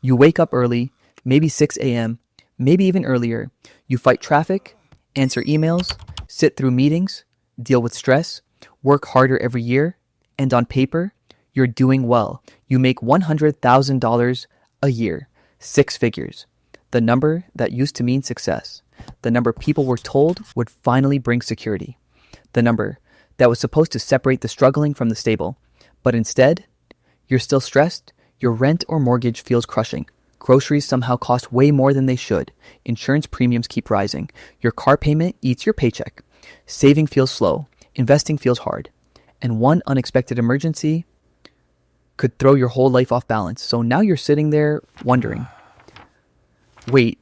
You wake up early, maybe 6 a.m., maybe even earlier. You fight traffic, answer emails, sit through meetings, deal with stress, work harder every year, and on paper, you're doing well. You make $100,000 a year, six figures. The number that used to mean success. The number people were told would finally bring security. The number that was supposed to separate the struggling from the stable. But instead, you're still stressed. Your rent or mortgage feels crushing. Groceries somehow cost way more than they should. Insurance premiums keep rising. Your car payment eats your paycheck. Saving feels slow. Investing feels hard. And one unexpected emergency could throw your whole life off balance. So now you're sitting there wondering, wait,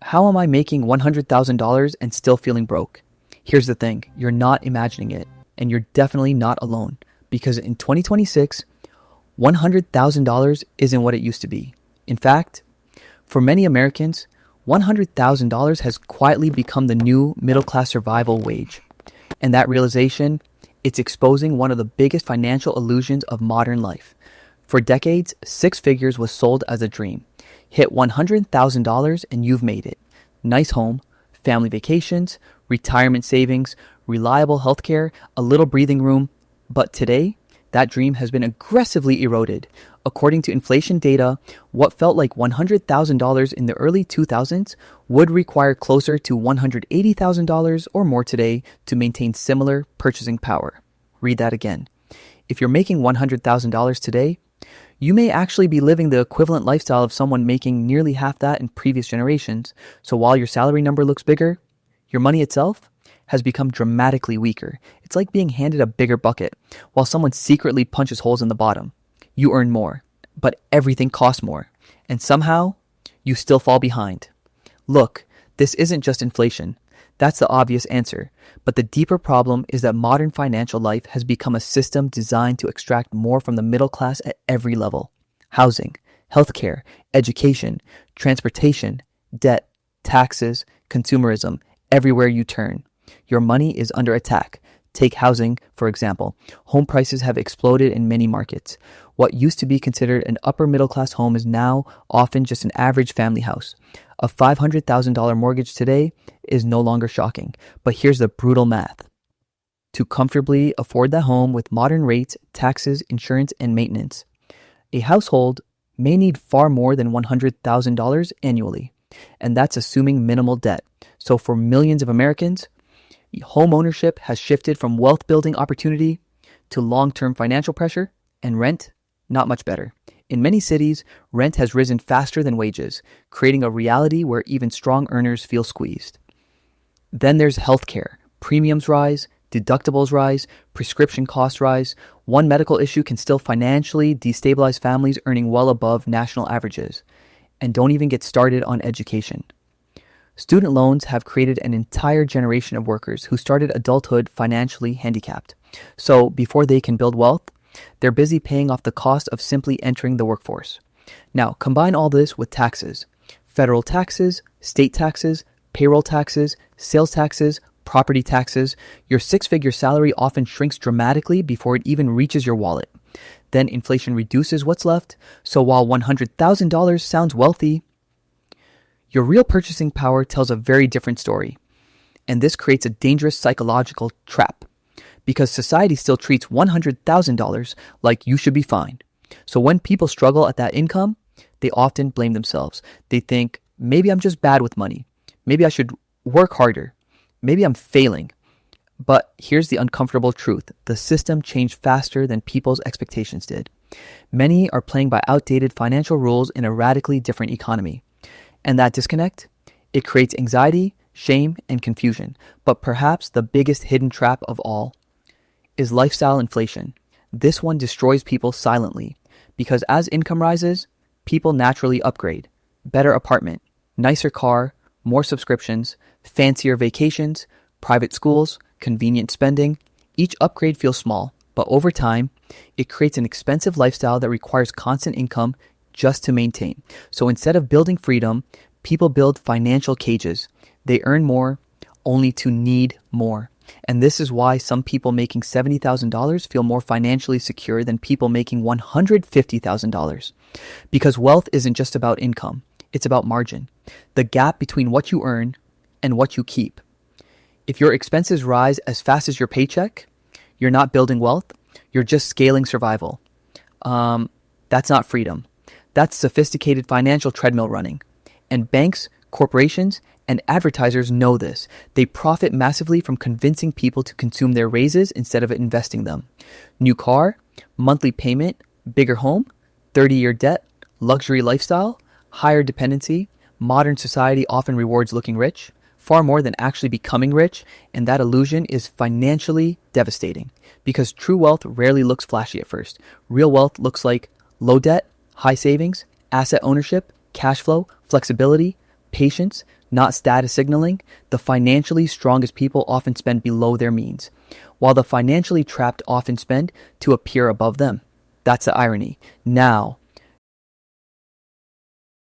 how am I making $100,000 and still feeling broke? Here's the thing, you're not imagining it, and you're definitely not alone, because in 2026, $100,000 isn't what it used to be. In fact, for many Americans, $100,000 has quietly become the new middle-class survival wage. And that realization, it's exposing one of the biggest financial illusions of modern life. For decades, six figures was sold as a dream. Hit $100,000 and you've made it. Nice home, family vacations, retirement savings, reliable healthcare, a little breathing room. But today, that dream has been aggressively eroded. According to inflation data, what felt like $100,000 in the early 2000s would require closer to $180,000 or more today to maintain similar purchasing power. Read that again. If you're making $100,000 today, you may actually be living the equivalent lifestyle of someone making nearly half that in previous generations. So while your salary number looks bigger, your money itself has become dramatically weaker. It's like being handed a bigger bucket while someone secretly punches holes in the bottom. You earn more, but everything costs more. And somehow, you still fall behind. Look, this isn't just inflation. That's the obvious answer. But the deeper problem is that modern financial life has become a system designed to extract more from the middle class at every level. Housing, healthcare, education, transportation, debt, taxes, consumerism, everywhere you turn. Your money is under attack. Take housing, for example. Home prices have exploded in many markets. What used to be considered an upper middle class home is now often just an average family house. A $500,000 mortgage today is no longer shocking. But here's the brutal math. To comfortably afford that home with modern rates, taxes, insurance, and maintenance, a household may need far more than $100,000 annually. And that's assuming minimal debt. So for millions of Americans, home ownership has shifted from wealth building opportunity to long-term financial pressure, and rent, not much better. In many cities, rent has risen faster than wages, creating a reality where even strong earners feel squeezed. Then there's healthcare. Premiums rise, deductibles rise, prescription costs rise. One medical issue can still financially destabilize families earning well above national averages. And don't even get started on education. Student loans have created an entire generation of workers who started adulthood financially handicapped. So before they can build wealth, they're busy paying off the cost of simply entering the workforce. Now, combine all this with taxes. Federal taxes, state taxes, payroll taxes, sales taxes, property taxes. Your six-figure salary often shrinks dramatically before it even reaches your wallet. Then inflation reduces what's left. So while $100,000 sounds wealthy, your real purchasing power tells a very different story. And this creates a dangerous psychological trap because society still treats $100,000 like you should be fine. So when people struggle at that income, they often blame themselves. They think, maybe I'm just bad with money. Maybe I should work harder. Maybe I'm failing. But here's the uncomfortable truth. The system changed faster than people's expectations did. Many are playing by outdated financial rules in a radically different economy. And that disconnect, it creates anxiety, shame, and confusion. But perhaps the biggest hidden trap of all is lifestyle inflation. This one destroys people silently because as income rises, people naturally upgrade. Better apartment, nicer car, more subscriptions, fancier vacations, private schools, convenient spending. Each upgrade feels small, but over time, it creates an expensive lifestyle that requires constant income just to maintain. So instead of building freedom, people build financial cages. They earn more only to need more. And this is why some people making $70,000 feel more financially secure than people making $150,000. Because wealth isn't just about income, it's about margin, the gap between what you earn and what you keep. If your expenses rise as fast as your paycheck, you're not building wealth, you're just scaling survival. That's not freedom. That's sophisticated financial treadmill running. And banks, corporations, and advertisers know this. They profit massively from convincing people to consume their raises instead of investing them. New car, monthly payment, bigger home, 30-year debt, luxury lifestyle, higher dependency. Modern society often rewards looking rich, far more than actually becoming rich, and that illusion is financially devastating. Because true wealth rarely looks flashy at first. Real wealth looks like low debt, high savings, asset ownership, cash flow, flexibility, patience, not status signaling. The financially strongest people often spend below their means, while the financially trapped often spend to appear above them. That's the irony. Now,